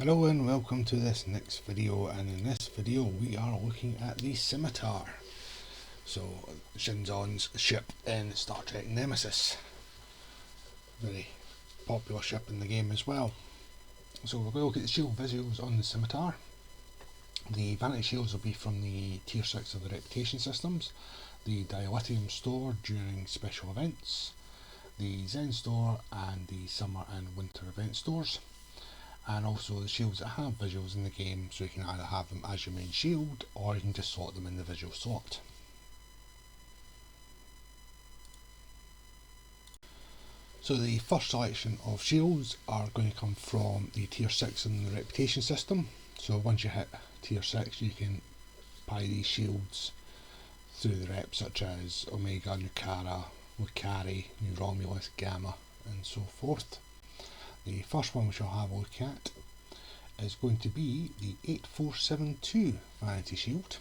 Hello and welcome to this next video, and in this video we are looking at the Scimitar. So Shinzon's ship in Star Trek Nemesis. Very popular ship in the game as well. So we're going to look at the shield visuals on the Scimitar. The Vanity Shields will be from the Tier 6 of the Reputation systems, the Dilithium store during special events, the Zen store and the Summer and Winter event stores. And also the shields that have visuals in the game, so you can either have them as your main shield or you can just slot them in the visual slot. So the first selection of shields are going to come from the Tier 6 in the Reputation system. So once you hit Tier 6 you can buy these shields through the reps such as Omega, Nukara, Lukari, New Romulus, Gamma and so forth. The first one we shall have a look at is going to be the 8472 Vanity Shield.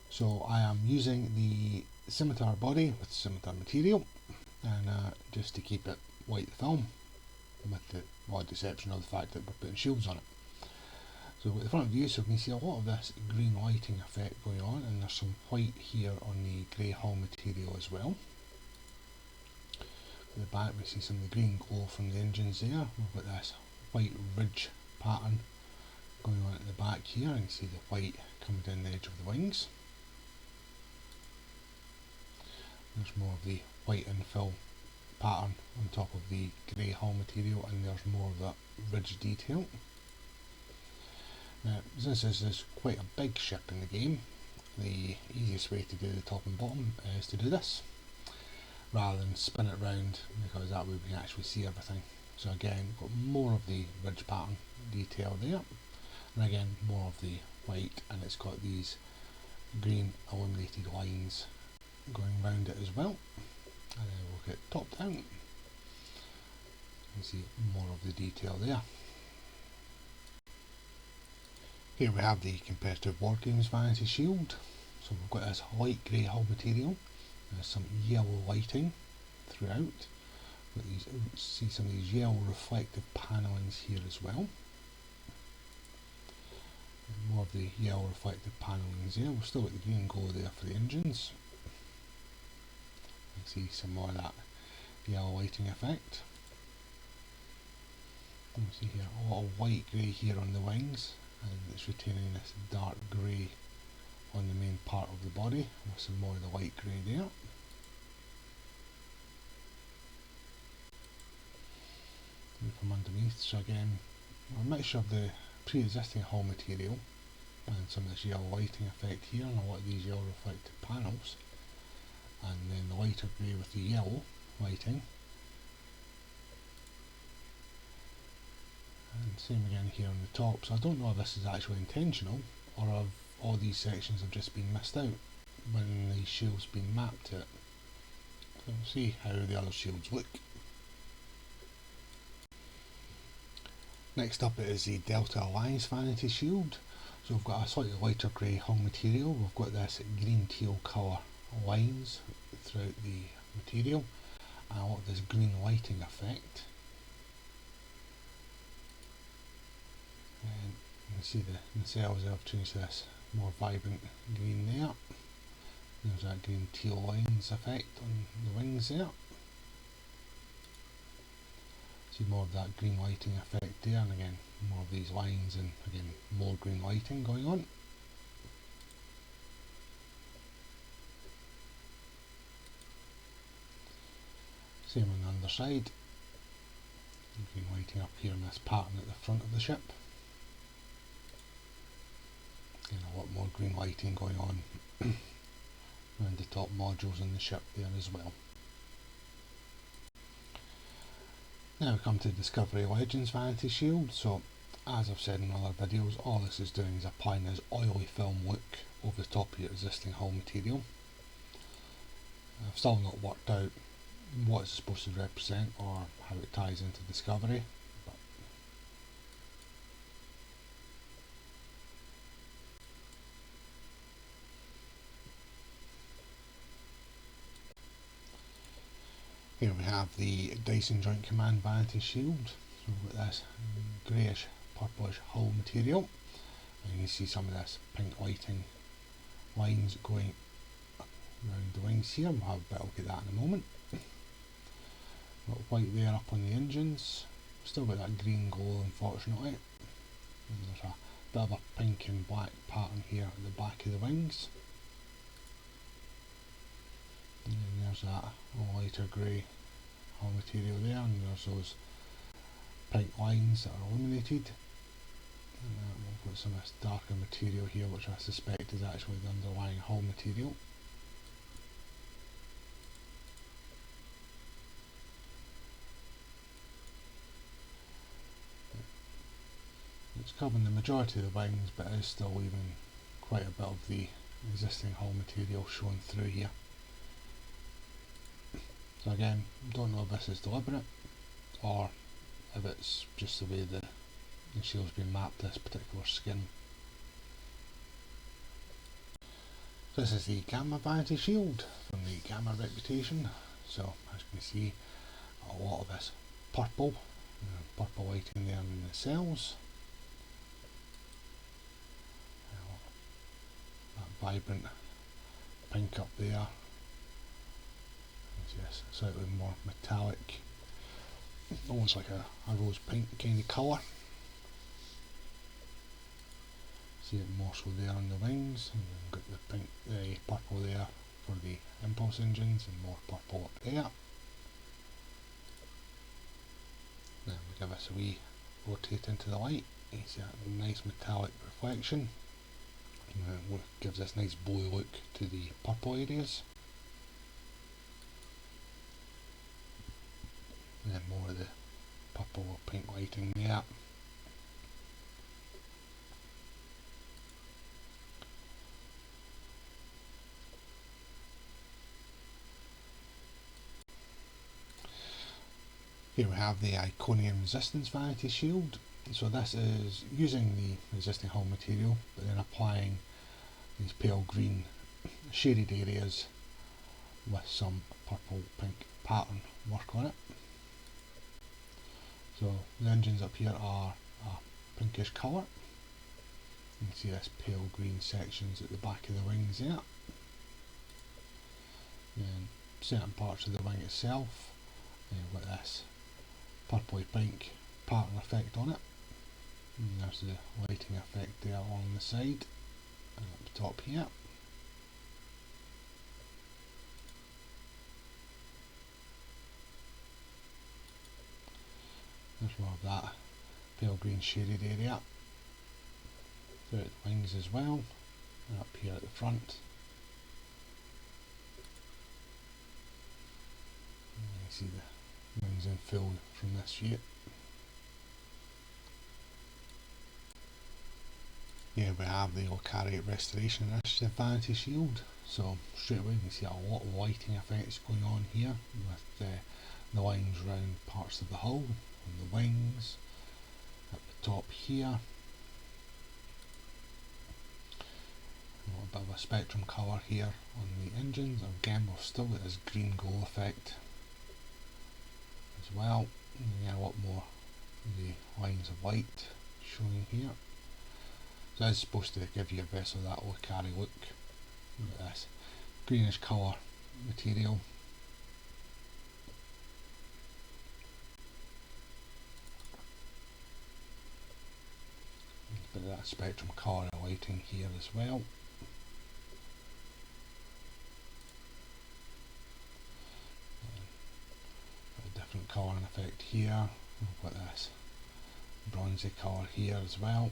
So I am using the Scimitar body with Scimitar material, and just to keep it like the film, with the odd exception of the fact that we're putting shields on it. So with the front view, so we can see a lot of this green lighting effect going on, and there's some white here on the grey hull material as well. At the back we see some of the green glow from the engines there. We've got this white ridge pattern going on at the back here, and you can see the white coming down the edge of the wings. There's more of the white infill pattern on top of the grey hull material, and there's more of that ridge detail. Now, since this is quite a big ship in the game, the easiest way to do the top and bottom is to do this, rather than spin it round, because that way we can actually see everything. So again, we've got more of the ridge pattern detail there, and again more of the white, and it's got these green illuminated lines going round it as well. And then we'll get top down, you can see more of the detail there. Here we have the competitive Wargames Vanity Shield. So we've got this light grey hull material. There's some yellow lighting throughout. See some of these yellow reflective panellings here as well. And more of the yellow reflective panellings there. We've still got the green glow there for the engines. You can see some more of that yellow lighting effect. You can see here a lot of white grey here on the wings, and it's retaining this dark grey on the main part of the body, with some more of the white grey there. And from underneath, so again, a mixture of the pre-existing hull material and some of this yellow lighting effect here, and a lot of these yellow reflective panels, and then the lighter grey with the yellow lighting. And same again here on the top. So I don't know if this is actually intentional, or if all these sections have just been missed out when the shield's been mapped to it. So we'll see how the other shields look. Next up is the Delta Alliance Vanity Shield. So we've got a slightly lighter grey hull material. We've got this green teal colour lines throughout the material, and a lot of this green lighting effect. And you can see the nacelles have changed this more vibrant green there. There's that green teal lines effect on the wings there. See more of that green lighting effect there, and again more of these lines, and again more green lighting going on. Same on the underside. Green lighting up here in this pattern at the front of the ship. And a lot more green lighting going on around the top modules in the ship there as well. Now we come to Discovery Legends Vanity Shield. So as I've said in other videos, all this is doing is applying this oily film look over the top of your existing hull material. I've still not worked out what it's supposed to represent or how it ties into Discovery, but here we have the Dyson Joint Command Vanity Shield. So we've got this greyish purplish hull material, and you see some of this pink lighting lines going around the wings here. We'll have a bit, I'll get that in a moment. Got white there up on the engines, still got that green glow unfortunately. And there's a bit of a pink and black pattern here at the back of the wings. And then there's that lighter grey hull material there, and there's those pink lines that are illuminated. And we've got some of this darker material here, which I suspect is actually the underlying hull material. It's covering the majority of the wings, but it is still leaving quite a bit of the existing hull material showing through here. So again, don't know if this is deliberate or if it's just the way the shield's been mapped to this particular skin. This is the Gamma Vanity Shield from the Gamma Reputation. So as you can see, a lot of this purple lighting there in the cells. That vibrant pink up there. Yes, slightly more metallic, almost like a rose pink kind of colour. See it more so there on the wings, and then got the pink, the purple there for the impulse engines, and more purple up there. Then we give this a wee rotate into the light. You see that nice metallic reflection. And it gives this nice blue look to the purple areas. And then more of the purple or pink lighting there. Here we have the Iconian Resistance Vanity Shield. So this is using the existing hull material, but then applying these pale green shaded areas with some purple pink pattern work on it. So the engines up here are a pinkish colour. You can see this pale green sections at the back of the wings there. Then certain parts of the wing itself with this purpley pink pattern effect on it. And there's the lighting effect there along the side and up the top here. There's more of that pale green shaded area throughout the wings as well, and up here at the front. And you can see the wings in full from this view. Here we have the Lukari Restoration Initiative Vanity Shield. So straight away you can see a lot of lighting effects going on here with the lines around parts of the hull, on the wings, at the top here. A bit of a spectrum colour here on the engines. Again, we've still got this green glow effect as well. And you get a lot more of the lines of light showing here. So it's supposed to give you a vessel that Lukari look. Look at this greenish colour material. A bit of that spectrum colour and lighting here as well. A different colouring effect here. We've got this bronzy colour here as well.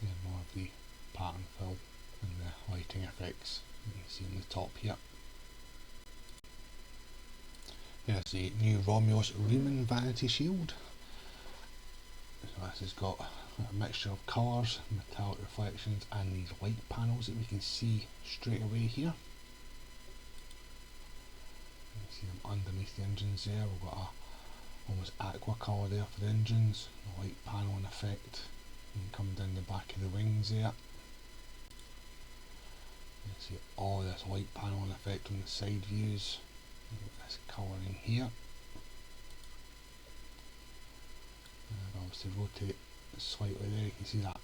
And more of the pattern fill and the lighting effects you can see on the top here. Here's the new Romulus Reman Vanity Shield. So this has got a mixture of colours, metallic reflections and these light panels that we can see straight away here. You can see them underneath the engines there. We've got a almost aqua colour there for the engines, a light panel and effect. You can come down the back of the wings there. You can see all this light panel and effect on the side views. This colouring here. And obviously rotate slightly there, you can see that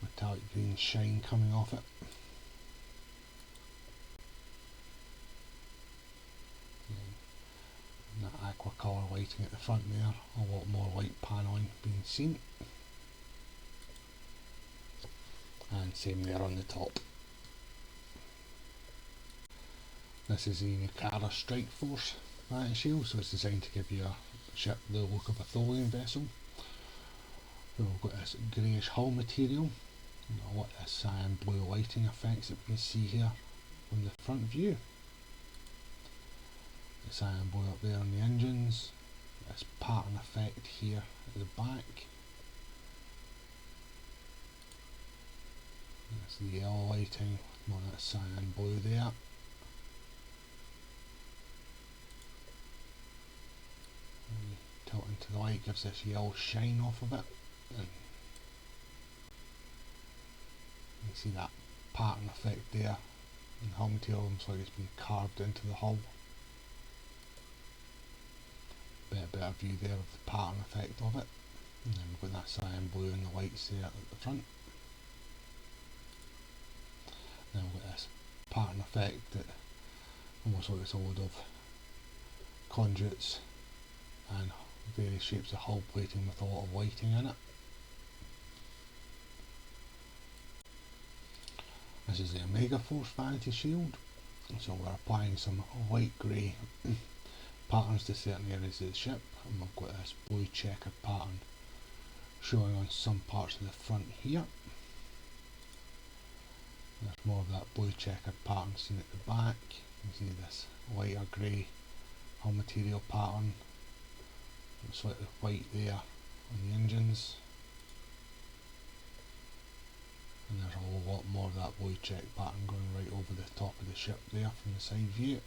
metallic green shine coming off it. And that aqua colour lighting at the front there, a lot more light paneling being seen. And same there on the top. This is the Nukara Strikeforce Vanity Shield, so it's designed to give you a ship the look of a Tholian vessel. So we've got this greyish hull material, and a lot of cyan blue lighting effects that we can see here from the front view. The cyan blue up there on the engines, this pattern effect here at the back. That's the yellow lighting, more of that cyan blue there. And tilt into the light, gives this yellow shine off of it. And you see that pattern effect there. And the hull material looks like it's been carved into the hull. Better view there of the pattern effect of it. And then we've got that cyan blue and the lights there at the front. Then we've got this pattern effect that almost looks like a load of conduits and various shapes of hull plating with a lot of lighting in it. This is the Omega Force Vanity Shield, so we're applying some light grey patterns to certain areas of the ship, and we've got this blue checkered pattern showing on some parts of the front here. There's more of that blue checkered pattern seen at the back. You can see this lighter grey hull material pattern. Looks like the white there on the engines. And there's a whole lot more of that blue check pattern going right over the top of the ship there from the side view.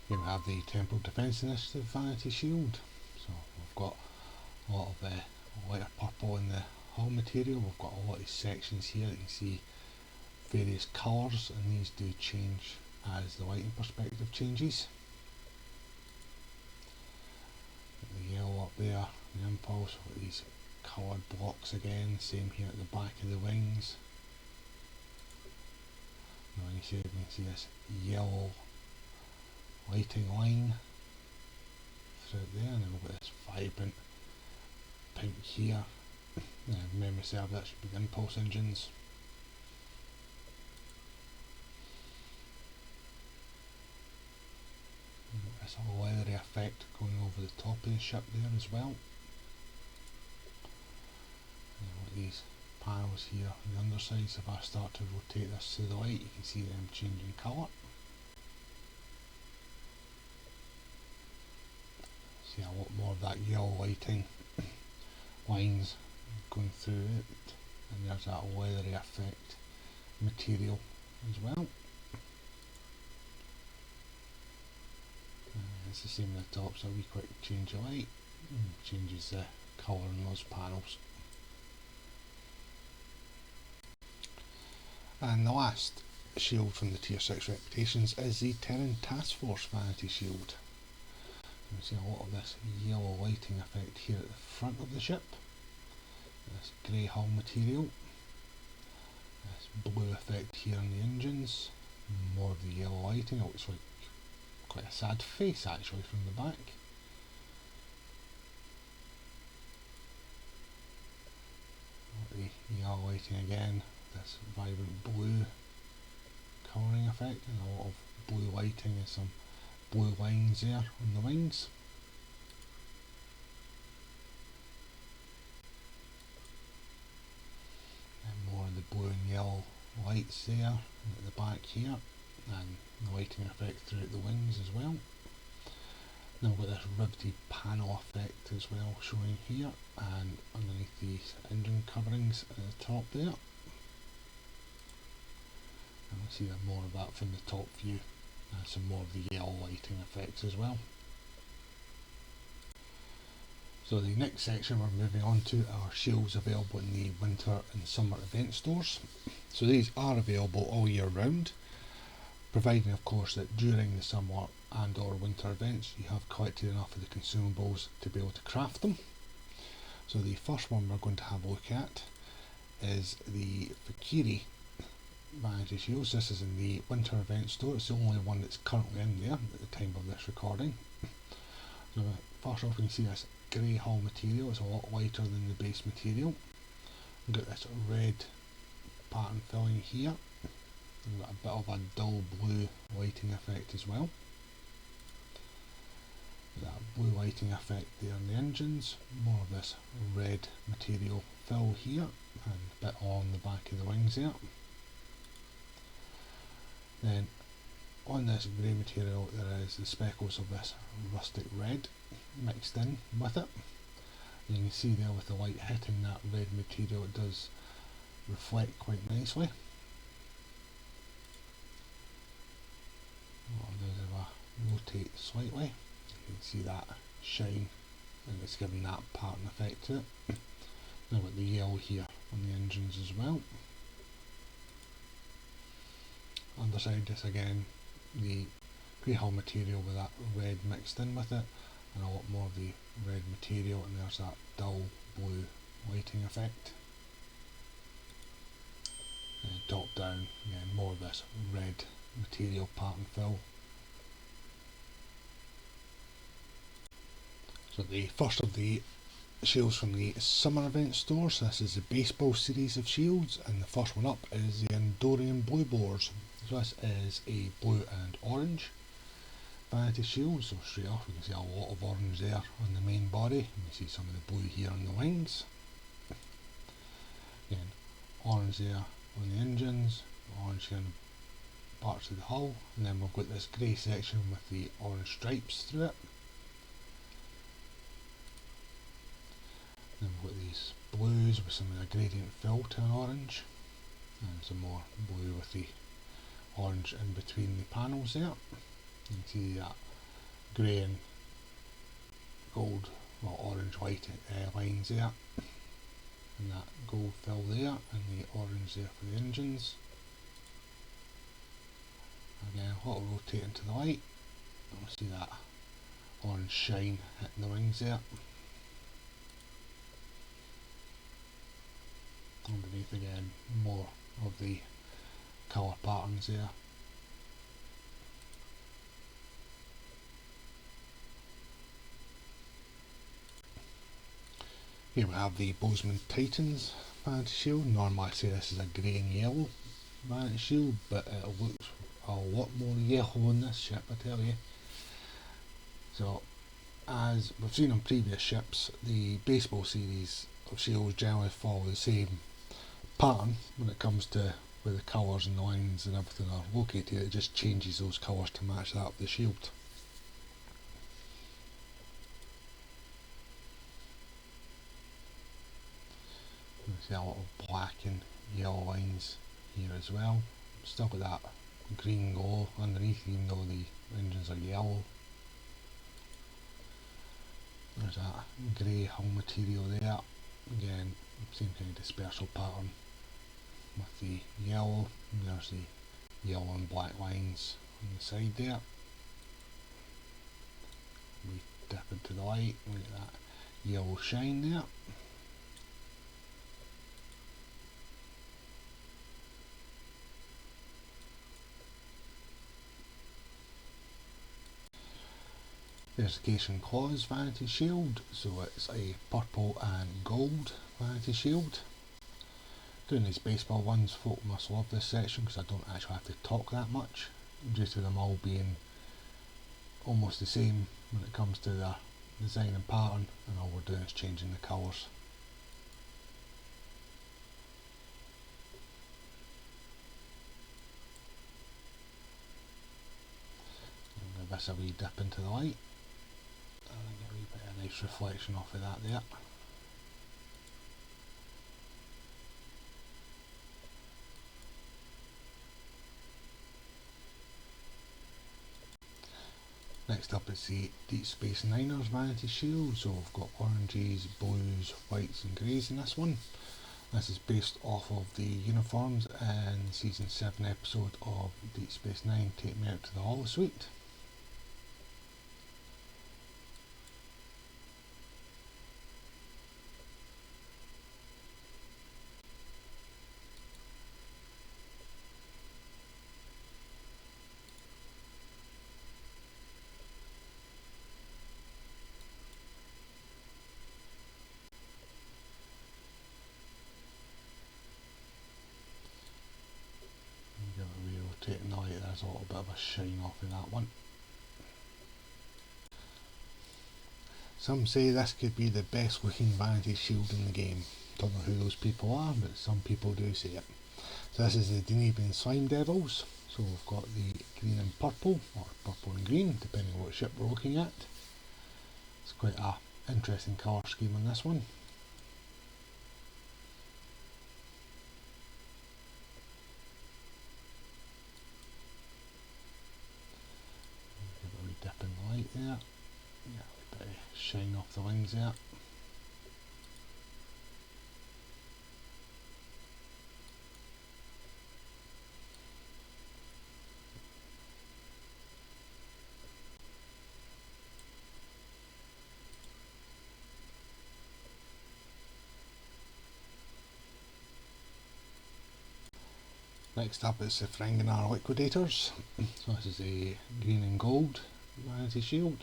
Here we have the Temporal Defence Initiative Vanity Shield. So we've got a lot of lighter purple in the hull material. We've got a lot of sections here that you can see various colours, and these do change as the lighting perspective changes. The yellow up there, the impulse, with these coloured blocks again, same here at the back of the wings. Now you can see this yellow lighting line throughout there, and then we've got this vibrant pink here. Memory serve, that should be the impulse engines. There's a leathery effect going over the top of the ship there as well. And with these panels here on the underside, so if I start to rotate this to the light, you can see them changing colour. See a lot more of that yellow lighting lines going through it, and there's that leathery effect material as well. It's the same at the top, so a wee quick change of light changes the colour in those panels. And the last shield from the Tier 6 reputations is the Terran Task Force Vanity Shield. You can see a lot of this yellow lighting effect here at the front of the ship. This grey hull material. This blue effect here on the engines. More of the yellow lighting. It looks like quite a sad face actually from the back. The yellow lighting again. This vibrant blue colouring effect, and a lot of blue lighting and some blue lines there on the wings. And more of the blue and yellow lights there at the back here, and the lighting effect throughout the wings as well. Now we've got this riveted panel effect as well showing here, and underneath these engine coverings at the top there. And see more of that from the top view, and some more of the yellow lighting effects as well. So the next section we're moving on to are shields available in the winter and summer event stores. So these are available all year round, providing of course that during the summer and or winter events you have collected enough of the consumables to be able to craft them. So the first one we're going to have a look at is the Fek'lhri Vanity Shields. This is in the winter event store. It's the only one that's currently in there at the time of this recording. So first off, we can see this grey hull material. It's a lot lighter than the base material. We've got this red pattern filling here. We've got a bit of a dull blue lighting effect as well. That blue lighting effect there on the engines, more of this red material fill here, and a bit on the back of the wings there. Then on this grey material there is the speckles of this rustic red mixed in with it. You can see there with the light hitting that red material, it does reflect quite nicely. What I'll do is if I rotate slightly, you can see that shine, and it's giving that pattern effect to it. Now with the yellow here on the engines as well. Underside this again, the grey hull material with that red mixed in with it, and a lot more of the red material, and there's that dull blue lighting effect. And top down, again, more of this red material pattern fill. So the first of the shields from the summer event stores, this is the baseball series of shields, and the first one up is the Andorian blue bores. So this is a blue and orange Vanity Shield, so straight off we can see a lot of orange there on the main body, and we see some of the blue here on the wings. Again, orange there on the engines, orange here on parts of the hull, and then we've got this grey section with the orange stripes through it. Then we've got these blues with some of the gradient fill to an orange, and some more blue with the orange in between the panels there. You can see that grey and gold, well, orange white lines there, and that gold fill there, and the orange there for the engines. Again, what will rotate into the light, and we'll see that orange shine hitting the wings there. Underneath again, more of the colour patterns there. Here we have the Bozeman Titans Vanity Shield. Normally I say this is a grey and yellow Vanity Shield, but it looks a lot more yellow on this ship, I tell you. So, as we've seen on previous ships, the baseball series of shields generally follow the same pattern when it comes to where the colours and the lines and everything are located. It just changes those colours to match that of the shield. You see a lot of black and yellow lines here as well. Still got that green glow underneath, even though the engines are yellow. There's that grey hull material there. Again, same kind of dispersal pattern with the yellow. And there's the yellow and black lines on the side there. We dip into the light, we get that yellow shine there. There's the Caitian Claws Vanity Shield, so it's a purple and gold Vanity Shield. Doing these baseball ones, folk must love this section because I don't actually have to talk that much, due to them all being almost the same when it comes to their design and pattern, and all we're doing is changing the colours. Give this a wee dip into the light. And get a wee bit of nice reflection off of that there. Next up is the Deep Space Niners Vanity Shield. So we've got oranges, blues, whites and greys in this one. This is based off of the uniforms in the Season 7 episode of Deep Space Nine, Take Me Out to the Holosuite. Now there's a little bit of a shine off in that one. Some say this could be the best looking Vanity Shield in the game. Don't know who those people are, but some people do say it. So this is the Denebian Slime Devils. So we've got the green and purple, or purple and green, depending on what ship we're looking at. It's quite a interesting colour scheme on this one. Dip in the light there, yeah, a bit of shine off the wings there. Next up is the Ferenginar Liquidators. So this is a green and gold Vanity Shield.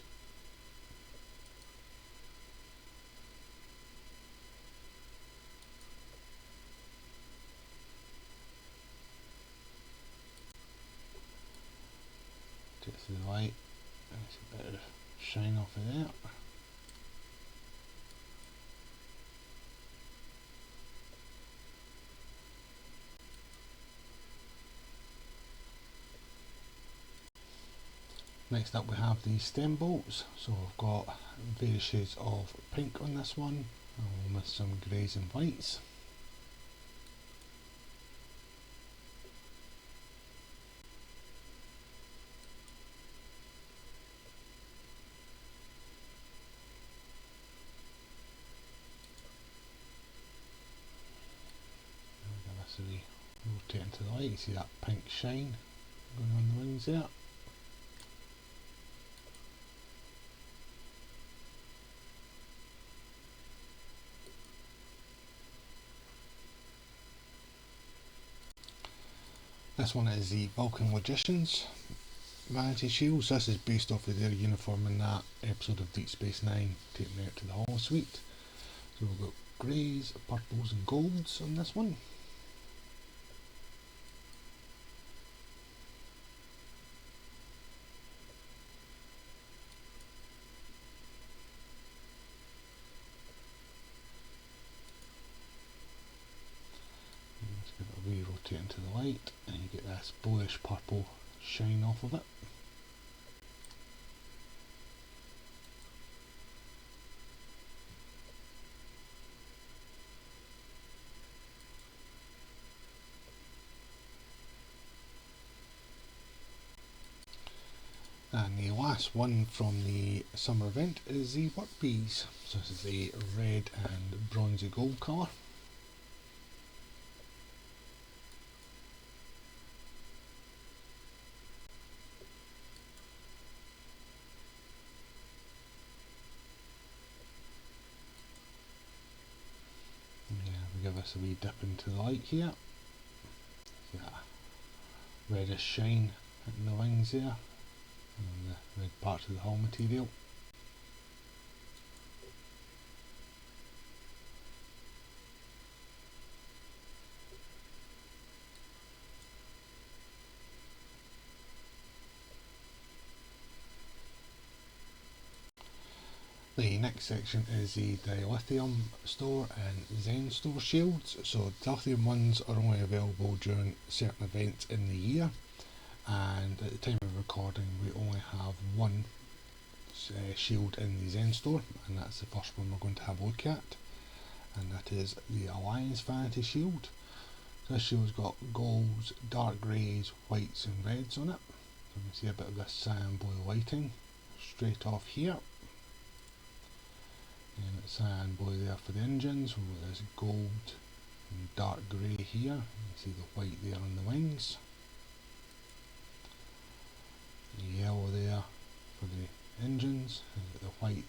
Get through the light, there's a bit of shine off of there. Next up we have the stem bolts. So we've got various shades of pink on this one, along with some greys and whites. As we rotate into the light, you see that pink shine going on the wings there. This one is the Vulcan Logicians Vanity Shields. This is based off of their uniform in that episode of Deep Space Nine, Take Me Out to the Holosuite. So we've got greys, purples and golds on this one. Rotate into the light and you get this bluish purple shine off of it. And the last one from the summer event is the Workbees. So this is the red and bronzy gold colour. Give us a wee dip into the light here. Yeah, reddish shine in the wings there, and the red parts of the hull material. The next section is the Dilithium store and Zen store shields. So Dilithium ones are only available during certain events in the year, and at the time of recording we only have one shield in the Zen store, and that's the first one we're going to have a look at, and that is the Alliance Vanity Shield. So this shield's got golds, dark greys, whites and reds on it. So you can see a bit of this cyan blue lighting straight off here. And it's cyan blue there for the engines. We've got this gold and dark grey here. You can see the white there on the wings. The yellow there for the engines, and the white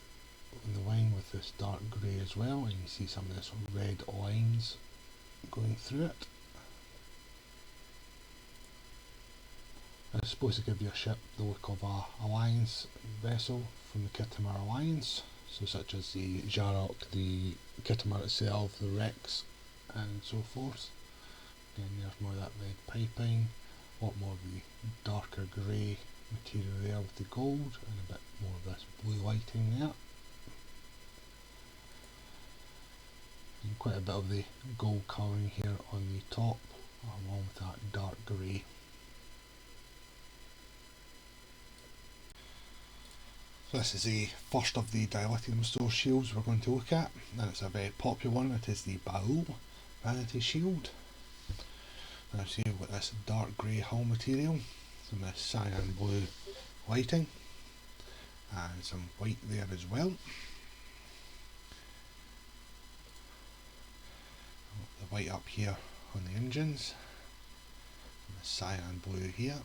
on the wing with this dark grey as well, and you can see some of this red lines going through it. It's supposed to give your ship the look of a Alliance vessel from the Khitomer Alliance, so such as the Hur'q, the Khitomer itself, the Rex and so forth. Again, there's more of that red piping, a lot more of the darker grey material there with the gold, and a bit more of this blue lighting there. And quite a bit of the gold colouring here on the top, along with that dark grey. So this is the first of the Dilithium STO shields we're going to look at, and it's a very popular one. It is the M.A.C.O Vanity Shield. Now see, we've got this dark grey hull material, some of this cyan blue lighting, and some white there as well. The white up here on the engines, and the cyan blue here.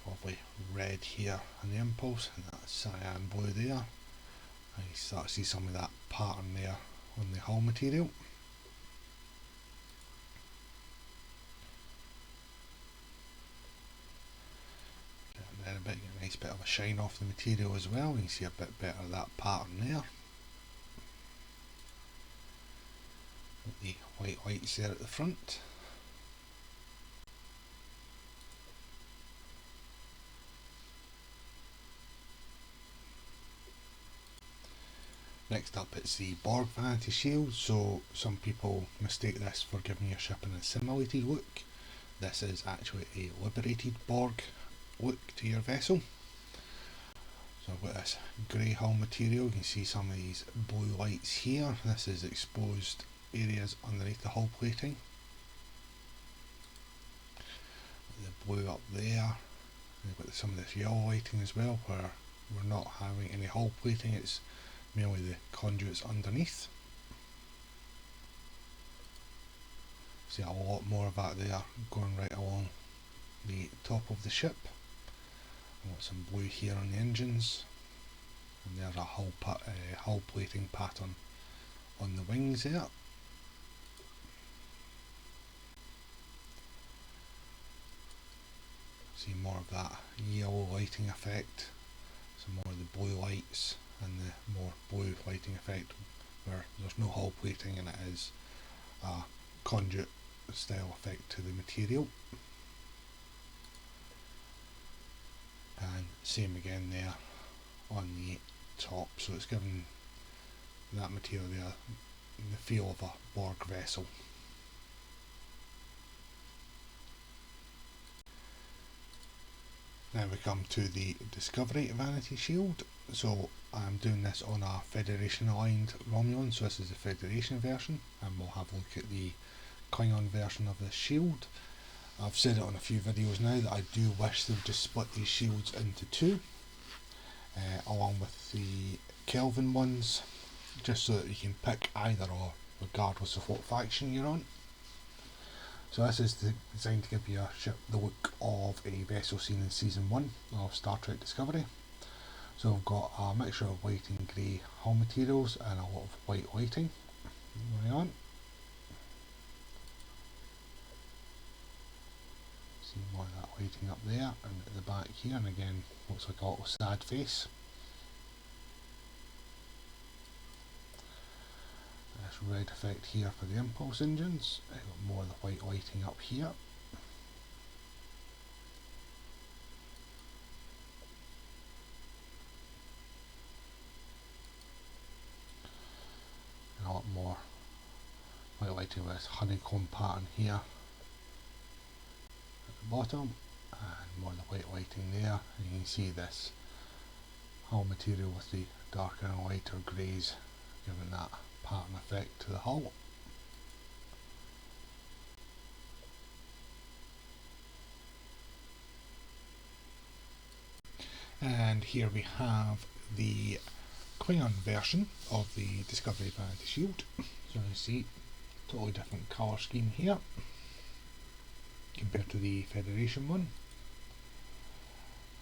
Lovely red here on the impulse, and that cyan blue there. And you start to see some of that pattern there on the hull material. And then get a nice bit of a shine off the material as well. You can see a bit better of that pattern there. With the white lights there at the front. Next up, it's the Borg Vanity Shield. So some people mistake this for giving your ship an assimilated look. This is actually a liberated Borg look to your vessel. So I've got this grey hull material. You can see some of these blue lights here. This is exposed areas underneath the hull plating. The blue up there. We've got some of this yellow lighting as well, where we're not having any hull plating. It's merely the conduits underneath. See a lot more of that there going right along the top of the ship. I've got some blue here on the engines, and there's a hull plating pattern on the wings there. See more of that yellow lighting effect, some more of the blue lights, and the more blue lighting effect where there's no hull plating and it is a conduit style effect to the material. And same again there on the top, so it's giving that material there the feel of a Borg vessel. Now we come to the Discovery Vanity Shield. So I'm doing this on a Federation aligned Romulan, so this is the Federation version, and we'll have a look at the Klingon version of this shield. I've said it on a few videos now that I do wish they would just split these shields into two, along with the Kelvin ones, just so that you can pick either or regardless of what faction you're on. So this is designed to give your ship the look of a vessel seen in Season 1 of Star Trek Discovery. So we've got a mixture of white and grey hull materials and a lot of white lighting going on. See more of that lighting up there and at the back here, and again looks like a little sad face. This red effect here for the impulse engines. I've got more of the white lighting up here. And a lot more white lighting with this honeycomb pattern here at the bottom, and more of the white lighting there. And you can see this hull material with the darker and lighter greys giving that pattern effect to the hull. And here we have the Iconian version of the Discovery Vanity Shield. So you see, totally different colour scheme here compared to the Federation one.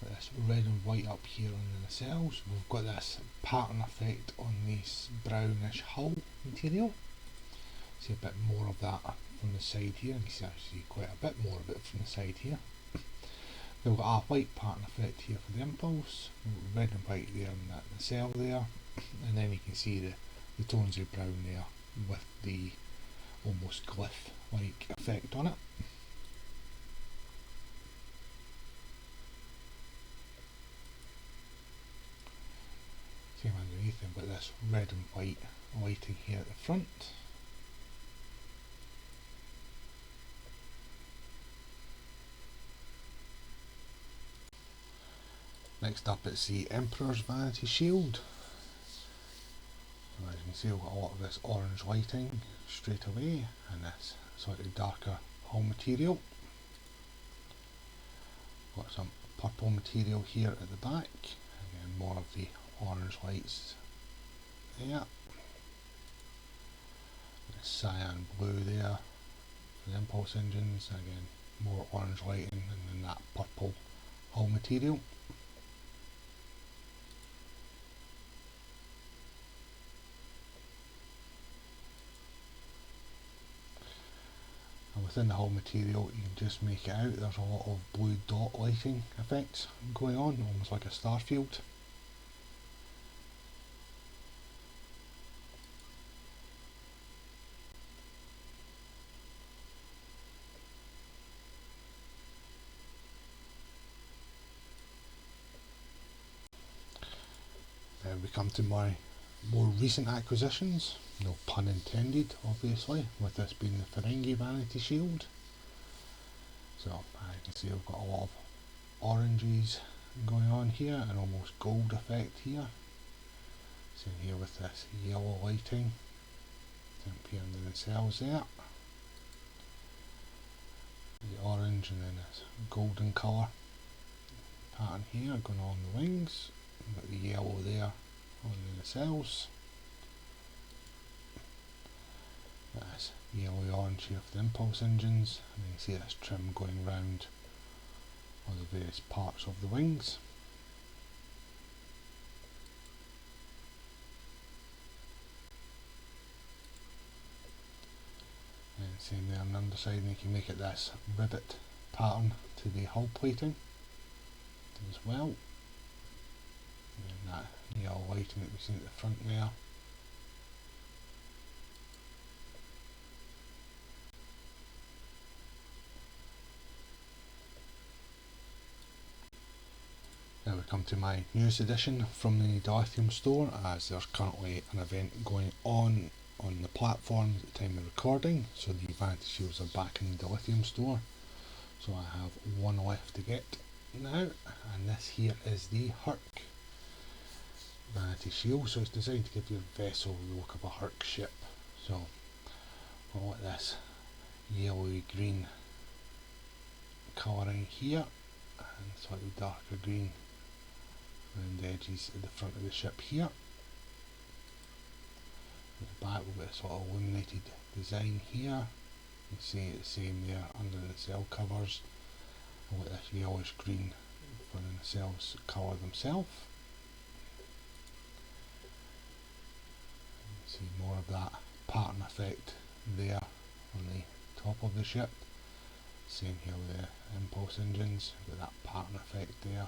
This red and white up here on the nacelles. We've got this pattern effect on this brownish hull material. See a bit more of that from the side here. You can see quite a bit more of it from the side here. We've got a white pattern effect here for the impulse, red and white there on the nacelle there, and then you can see the tones of brown there with the almost glyph-like effect on it. Same underneath, and got this red and white lighting here at the front. Next up it's the Emperor's Vanity Shield. As you can see, we've got a lot of this orange lighting straight away, and this slightly darker hull material. Got some purple material here at the back, again more of the orange lights there. The cyan blue there for the impulse engines, again more orange lighting, and then that purple hull material. And within the hull material, you can just make it out, there's a lot of blue dot lighting effects going on, almost like a star field. We come to my more recent acquisitions, no pun intended obviously, with this being the Ferengi Vanity Shield. So you can see I've got a lot of oranges going on here, and almost gold effect here. Same here with this yellow lighting up here under the cells there. The orange and then this golden colour pattern here going on the wings. We've got the yellow there on the nacelles. That's yellowy orange here for the impulse engines, and you can see this trim going round all the various parts of the wings. And same there on the underside, and you can make it this rivet pattern to the hull plating as well. And that yellow lighting that we've seen at the front there. Now we come to my newest addition from the Dilithium store, as there's currently an event going on the platform at the time of recording, so the Vanity Shields are back in the Dilithium store. So I have one left to get now, and this here is the Hur'q Vanity Shield. So it's designed to give your vessel the look of a Hur'q ship. So I'll let this yellowy green colouring here, and slightly darker green around the edges at the front of the ship here. At the back we've got a sort of illuminated design here. You can see it the same there under the cell covers, and with this yellowish green for the nacelles colour themselves. You can see more of that pattern effect there on the top of the ship. Same here with the impulse engines, with that pattern effect there.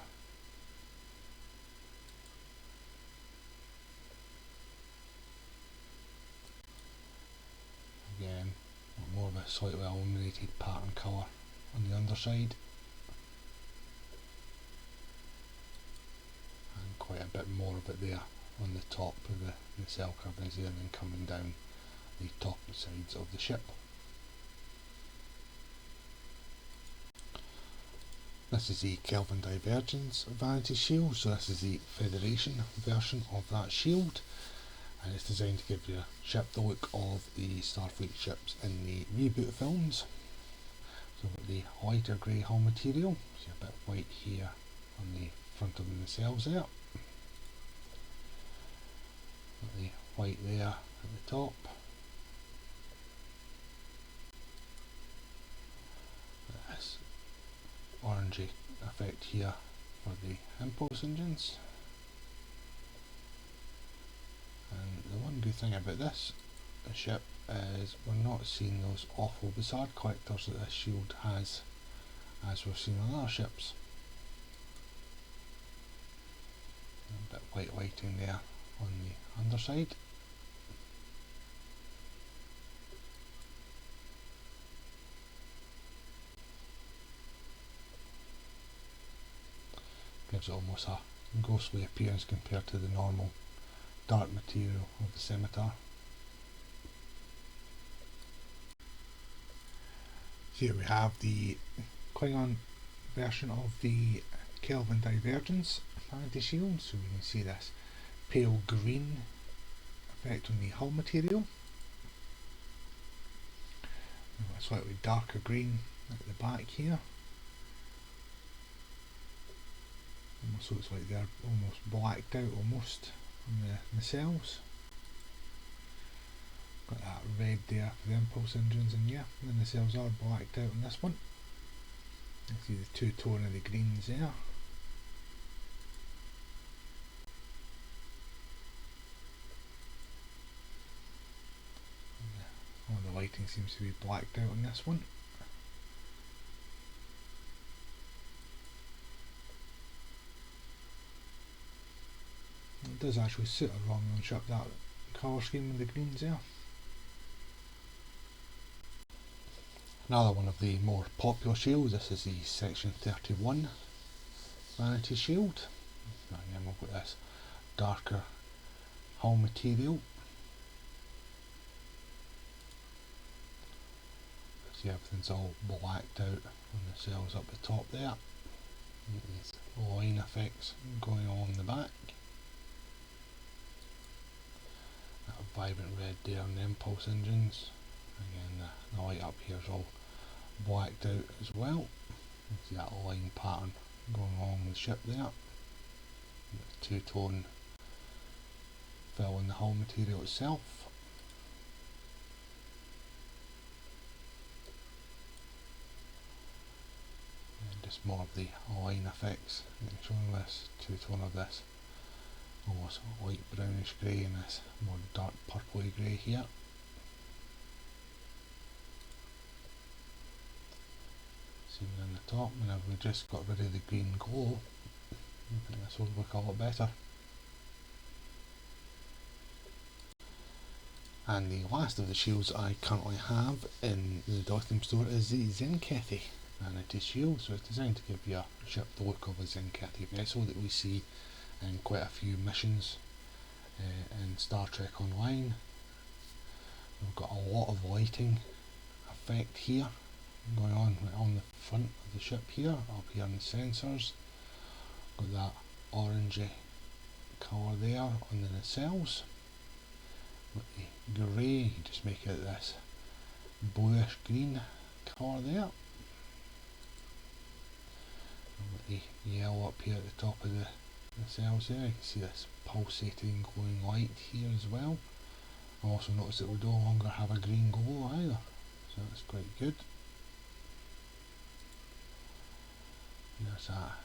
Again, more of a slightly illuminated pattern colour on the underside, and quite a bit more of it there on the top of the nacelle coverings there, and then coming down the top sides of the ship. This is the Kelvin Divergence Vanity Shield, so this is the Federation version of that shield, and it's designed to give your ship the look of the Starfleet ships in the reboot films. So we've got the lighter grey hull material, see a bit white here on the front of the nacelles there. Got the white there at the top. This orangey effect here for the impulse engines. And the one good thing about this ship is we're not seeing those awful bizarre collectors that this shield has, as we've seen on other ships. A bit white lighting there on the underside. Gives it almost a ghostly appearance compared to the normal dark material of the Scimitar. Here we have the Klingon version of the Kelvin Divergence Vanity Shield, so we can see this pale green effect on the hull material. A slightly darker green at the back here. Almost looks like they're almost blacked out almost on the nacelles. Got that red there for the impulse engines, and yeah, the nacelles are blacked out on this one. You can see the two-tone of the greens there. All the lighting seems to be blacked out on this one. It does actually suit a Romulan ship, that colour scheme with the greens there. Another one of the more popular shields, this is the Section 31 Vanity Shield. Again, we've got this darker hull material. See, everything's all blacked out on the cells up the top there. These line effects going along the back. That vibrant red there on the impulse engines. Again, the light up here is all blacked out as well. You see that line pattern going along the ship there. The two-tone fill in the hull material itself. And just more of the line effects. Showing this two-tone of this almost light brownish grey and this more dark purpley grey here. Seen on the top, and if we just got rid of the green glow, I think this would look a lot better. And the last of the shields I currently have in the Dilithium store is the Tzenkethi Vanity Shield. So it's designed to give your ship the look of a Tzenkethi vessel that we see in quite a few missions in Star Trek Online. We've got a lot of lighting effect here going on the front of the ship here, up here in the sensors. Got that orangey colour there on the nacelles. With the grey, you just make it this bluish green colour there. And with the yellow up here at the top of the nacelles there, you can see this pulsating glowing light here as well. I also noticed that we no longer have a green glow either, so that's quite good. There's that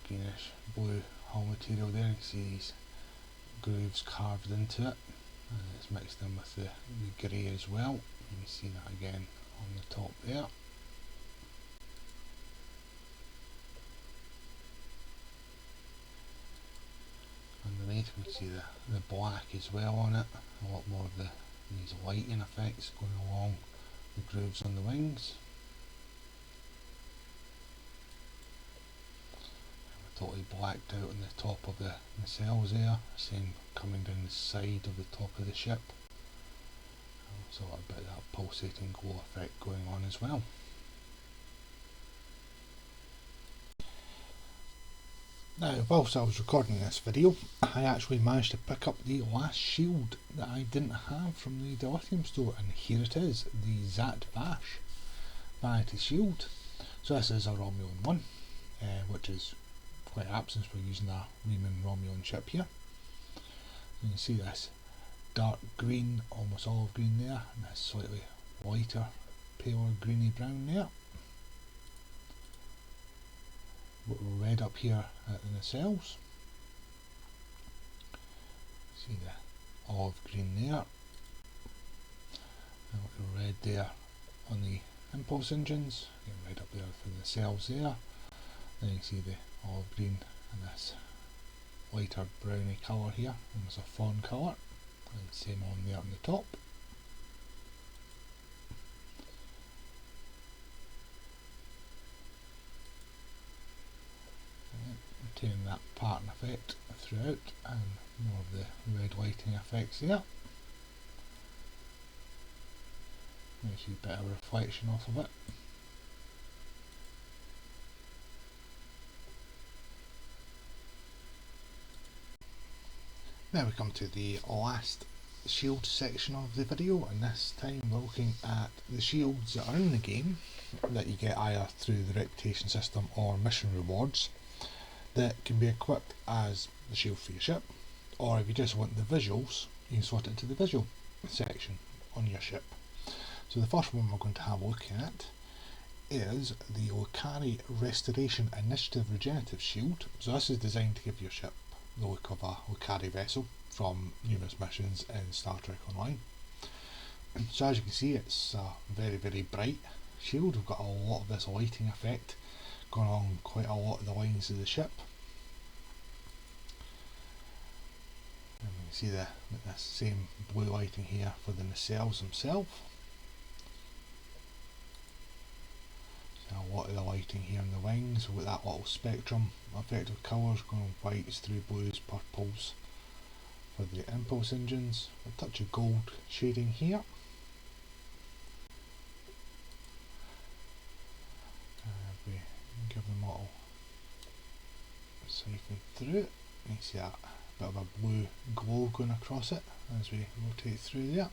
greenish blue hull material there. You can see these grooves carved into it, and it's mixed in with the grey as well. You can see that again on the top there. Underneath we can see the black as well on it, a lot more of these lighting effects going along the grooves on the wings. Totally blacked out on the top of the nacelles there, same coming down the side of the top of the ship. So a bit of that pulsating glow effect going on as well. Now, whilst I was recording this video, I actually managed to pick up the last shield that I didn't have from the Dilithium store, and here it is, the Zhat Vash Vanity Shield. So this is a Romulan one, which is quite apt since we're using a Reman Romulan ship here. You can see this dark green, almost olive green there, and this slightly lighter, paler greeny brown there. Red up here at the nacelles. See the olive green there. And red there on the impulse engines. Again, red up there for the nacelles there. Then you can see the olive green and this lighter browny colour here, almost a fawn colour. And same on there on the top. Retaining that pattern effect throughout and more of the red lighting effects there. Makes you a bit of reflection off of it. Now we come to the last shield section of the video, and this time we're looking at the shields that are in the game that you get either through the reputation system or mission rewards that can be equipped as the shield for your ship, or if you just want the visuals you can slot it into the visual section on your ship. So the first one we're going to have a look at is the Lukari Restoration Initiative Regenerative Shield. So this is designed to give your ship the look of a Lukari vessel from numerous missions in Star Trek Online. So as you can see, it's a very bright shield. We've got a lot of this lighting effect going on quite a lot of the lines of the ship. And you can see the same blue lighting here for the nacelles themselves. A lot of the lighting here in the wings with that little spectrum effect of colours going on whites through blues, purples for the impulse engines. A touch of gold shading here. We give them a little siphon through it. You can see that bit of a blue glow going across it as we rotate through there.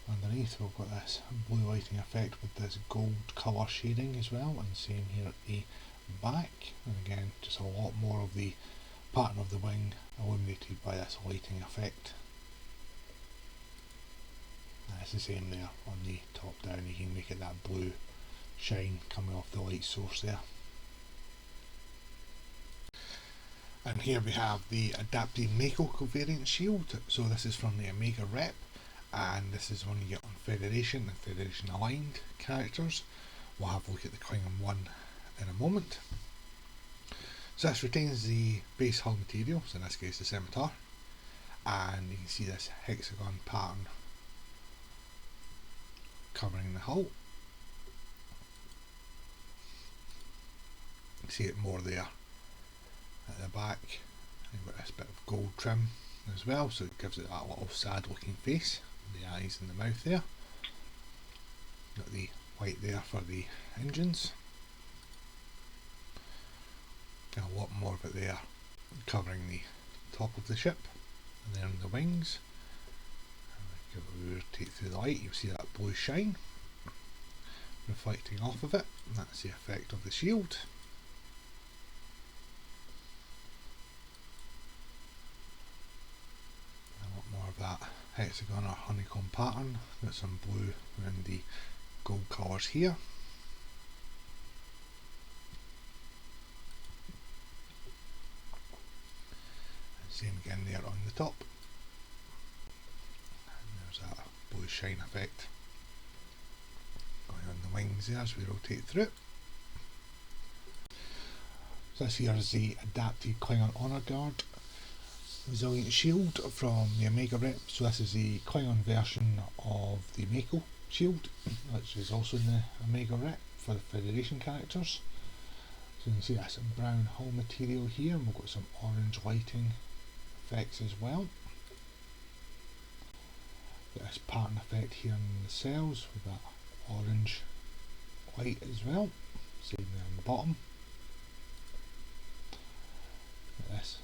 Underneath we've got this blue lighting effect with this gold colour shading as well, and same here at the back, and again just a lot more of the pattern of the wing illuminated by this lighting effect. And it's the same there on the top down, you can make it that blue shine coming off the light source there. And here we have the adapted M.A.C.O covariant shield. So this is from the Omega Rep, and this is one you get on Federation and Federation aligned characters. We'll have a look at the Klingon one in a moment. So this retains the base hull material, so in this case the Scimitar, and you can see this hexagon pattern covering the hull. You can see it more there at the back. You've got this bit of gold trim as well, so it gives it that little sad looking face, the eyes and the mouth there. Got the white there for the engines. Got a lot more of it there covering the top of the ship, and then the wings. If we rotate through the light, you'll see that blue shine reflecting off of it, and that's the effect of the shield. A lot more of that hexagon or honeycomb pattern. Got some blue around the gold colours here. Same again there on the top. And there's that blue shine effect going on the wings there as we rotate through it. So this here is the adapted Klingon Honor Guard Resilient Shield from the Omega Rep. So this is the Klingon version of the M.A.C.O shield, which is also in the Omega Rep for the Federation characters. So you can see that's some brown hull material here, and we've got some orange lighting effects as well. Got this pattern effect here in the cells with that orange light as well. Same there on the bottom. Got this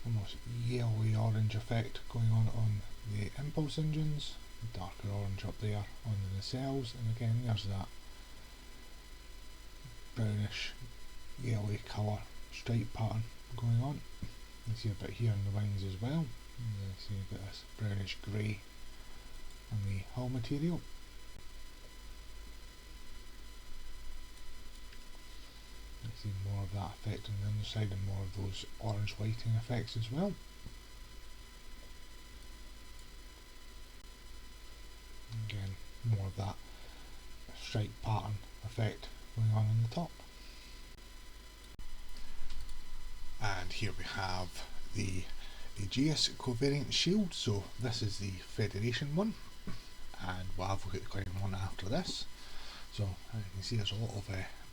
almost yellowy orange effect going on the impulse engines. Darker orange up there on the nacelles, and again there's that brownish yellowy colour stripe pattern going on. You see a bit here on the wings as well. So you've got this brownish grey on the hull material. You see more of that effect on the underside and more of those orange lighting effects as well. Again, more of that stripe pattern effect going on the top. And here we have the Aegis covariant shield. So this is the Federation one, and we'll have a look at the Client one after this. So you can see there's a lot of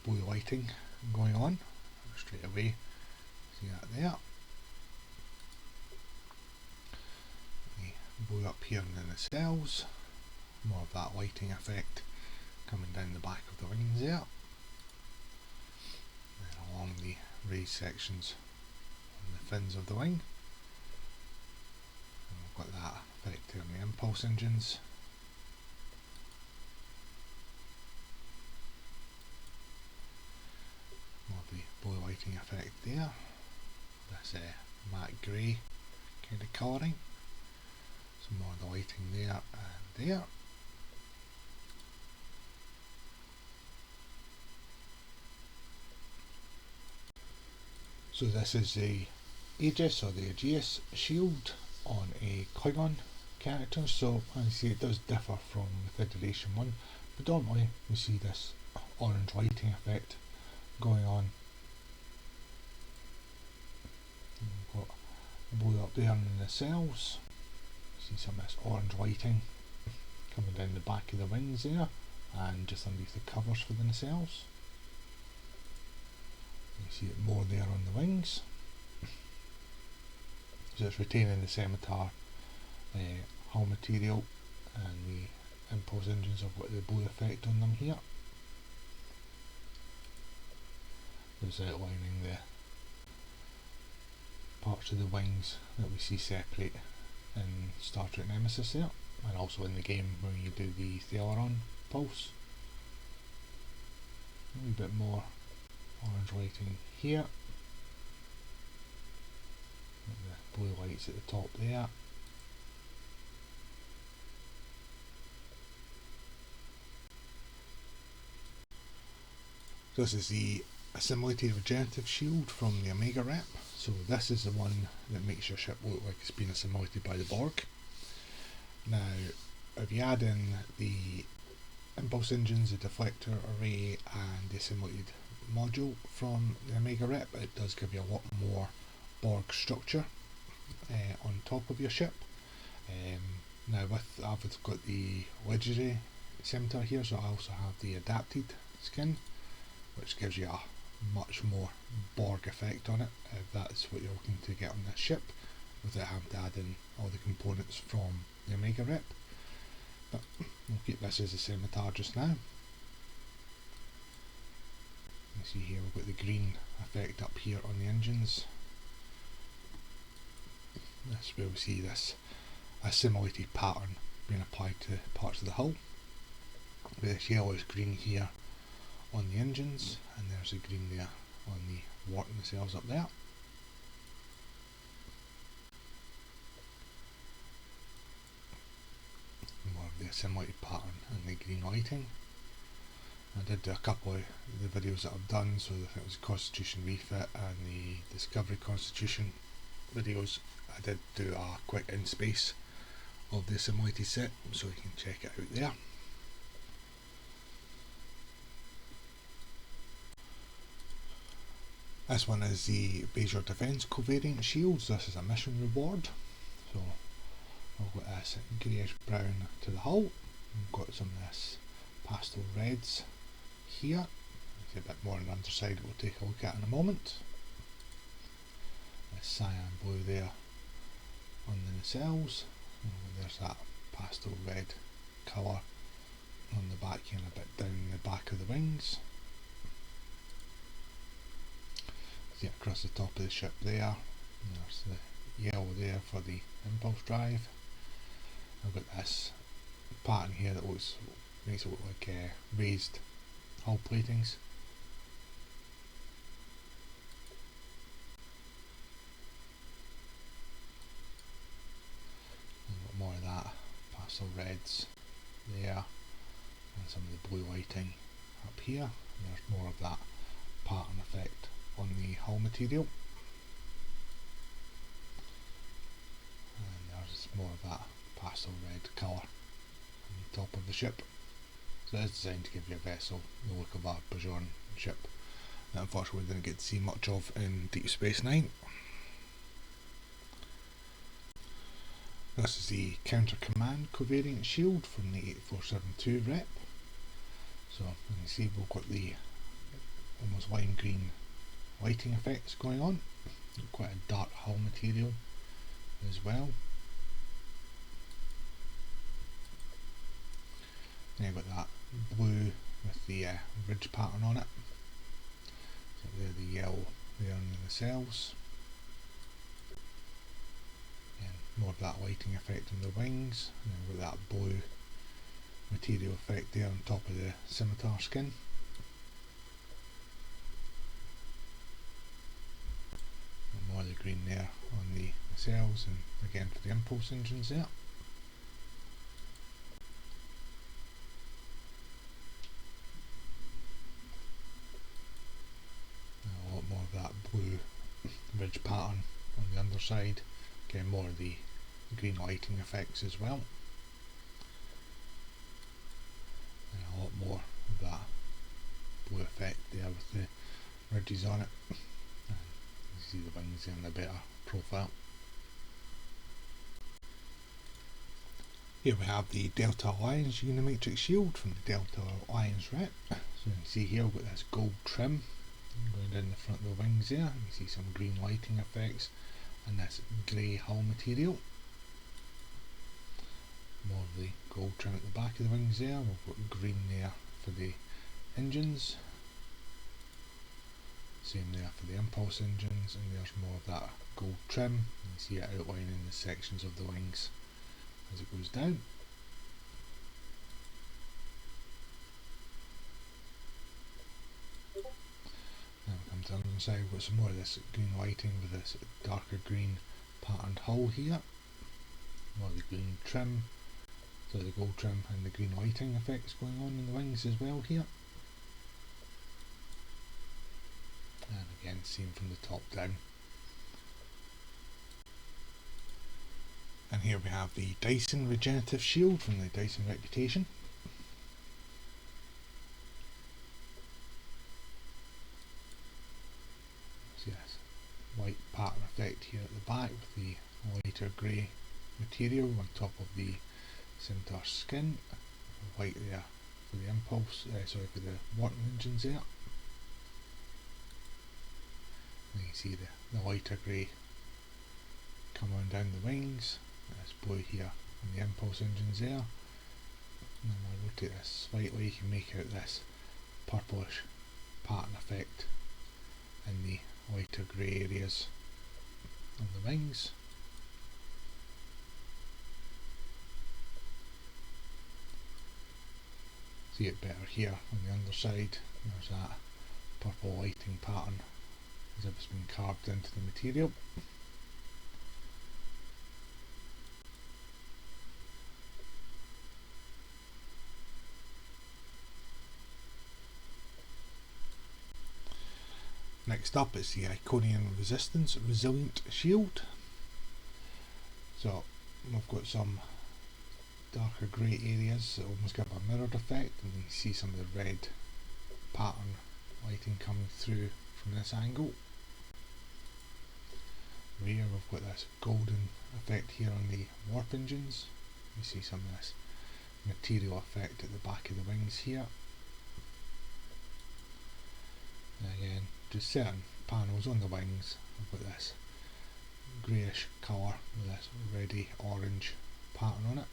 blue lighting going on straight away. See that there. The blue up here in the nacelles. More of that lighting effect coming down the back of the wings there. And along the raised sections on the fins of the wing. And we've got that effect here on the impulse engines. More of the blue lighting effect there. This matte grey kind of colouring. Some more of the lighting there and there. So this is the Aegis or the Aegis shield on a Klingon character. So as you see, it does differ from the Federation one. Predominantly we see this orange lighting effect going on. And we've got a blue up there in the nacelles. See some of this orange lighting coming down the back of the wings there and just underneath the covers for the nacelles. You see it more there on the wings. So it's retaining the Scimitar hull material, and the impulse engines have got the blue effect on them here. It's outlining the parts of the wings that we see separate in Star Trek Nemesis there, and also in the game when you do the Theleron pulse. A wee bit more orange lighting here. The blue lights at the top there. So this is the assimilated regenerative shield from the Omega rep. So this is the one that makes your ship look like it's been assimilated by the Borg. Now if you add in the impulse engines, the deflector array and the assimilated module from the Omega rep, it does give you a lot more Borg structure on top of your ship. Now I've got the legendary Scimitar here, so I also have the adapted skin, which gives you a much more Borg effect on it, if that's what you're looking to get on this ship, without having to add in all the components from the Omega rep. But we'll keep this as a Scimitar just now. You see here we've got the green effect up here on the engines. That's where we see this assimilated pattern being applied to parts of the hull. This yellowish green here on the engines, and there's a green there on the warp nacelles up there. More of the assimilated pattern and the green lighting. I did do a couple of the videos that I've done, so I think it was Constitution Refit and the Discovery Constitution videos. I did do a quick in-space of the assimilated set, so you can check it out there. This one is the Base Defense Covariant Shields. This is a mission reward. So I've got this greyish brown to the hull. We've got some of this pastel reds here. A bit more on the underside we'll take a look at in a moment. This cyan blue there on the nacelles. And there's that pastel red colour on the back here and a bit down the back of the wings. See across the top of the ship there. And there's the yellow there for the impulse drive. I've got this pattern here that makes it look like raised hull platings. pastel reds there, and some of the blue lighting up here. And there's more of that pattern effect on the hull material, and there's more of that pastel red colour on the top of the ship. So it's designed to give you a vessel the look of a Bajoran ship that unfortunately we didn't get to see much of in Deep Space Nine. This is the Counter Command Covariant Shield from the 8472 rep. So you can see we've got the almost lime green lighting effects going on. Quite a dark hull material as well. Then you've got that blue with the ridge pattern on it. So there the yellow there under the cells. And more of that lighting effect on the wings. And then we've got that blue material effect there on top of the scimitar skin. And more of the green there on the cells, and again for the impulse engines there. A lot more of that blue ridge pattern on the underside. Again, more of the green lighting effects as well. And a lot more of that blue effect there with the ridges on it. And you see the wings in a better profile. Here we have the Delta Alliance Unimatrix Shield from the Delta Alliance rep. So you can see here we've got this gold trim going down the front of the wings there. You see some green lighting effects and this grey hull material. More of the gold trim at the back of the wings there. We've got green there for the engines. Same there for the impulse engines, and there's more of that gold trim. You see it outlining the sections of the wings as it goes down. Now we come to the other side, we've got some more of this green lighting with this darker green patterned hull here. More of the green trim, so the gold trim and the green lighting effects going on in the wings as well here. And again, seen from the top down. And here we have the Dyson Regenerative Shield from the Dyson Reputation. So yes, white pattern effect here at the back with the lighter grey material on top of the scimitar skin. White there for the impulse, for the warping engines there. And you can see the lighter grey coming on down the wings. This blue here on the impulse engines there. And then when I rotate this slightly, you can make out this purplish pattern effect in the lighter grey areas of the wings. See it better here on the underside. There's that purple lighting pattern as if it's been carved into the material. Next up is the Iconian Resistance Resilient Shield. So we've got some darker grey areas that almost give a mirrored effect, and you can see some of the red pattern lighting coming through from this angle. Rear we've got this golden effect here on the warp engines. You see some of this material effect at the back of the wings here. And again, just certain panels on the wings, we've got this greyish colour with this reddy orange pattern on it.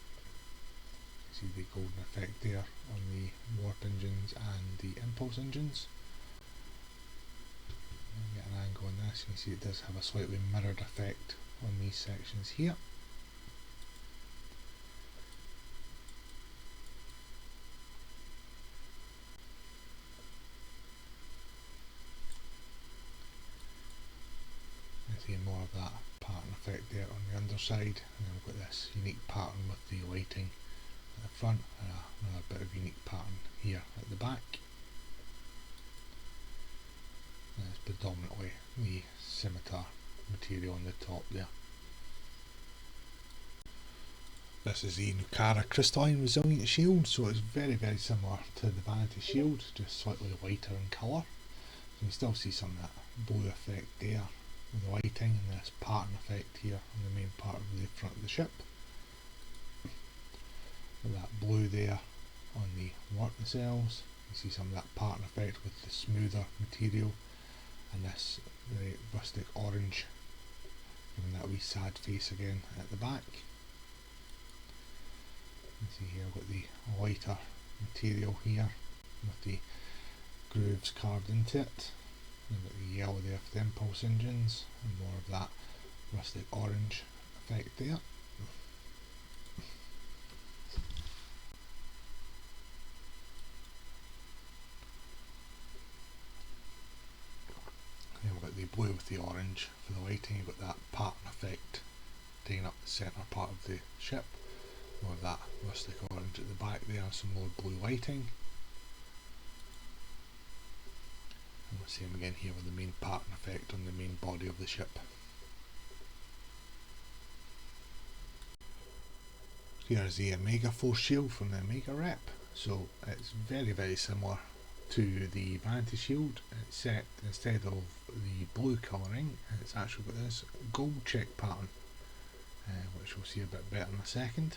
You see the golden effect there on the warp engines and the impulse engines. Get an angle on this, you can see it does have a slightly mirrored effect on these sections here. See more of that pattern effect there on the underside, and then we've got this unique pattern with the lighting the front, and another bit of unique pattern here at the back. And it's predominantly the Scimitar material on the top there. This is the Nukara Crystalline Resilient Shield, so it's very similar to the Vanity Shield, just slightly lighter in colour. You can still see some of that blue effect there with the lighting, and this pattern effect here on the main part of the front of the ship. With that blue there on the work nacelles, you see some of that pattern effect with the smoother material, and this very rustic orange, giving that wee sad face again at the back. You see here I've got the lighter material here with the grooves carved into it. You've got the yellow there for the impulse engines, and more of that rustic orange effect there. Then we've got the blue with the orange for the lighting. You've got that pattern effect taking up the centre part of the ship. More of that rustic orange at the back there, some more blue lighting. And the same again here with the main pattern effect on the main body of the ship. Here's the Omega Force shield from the Omega rep. So it's very similar to the Vanity Shield, except instead of the blue colouring, it's actually got this gold check pattern, which we'll see a bit better in a second.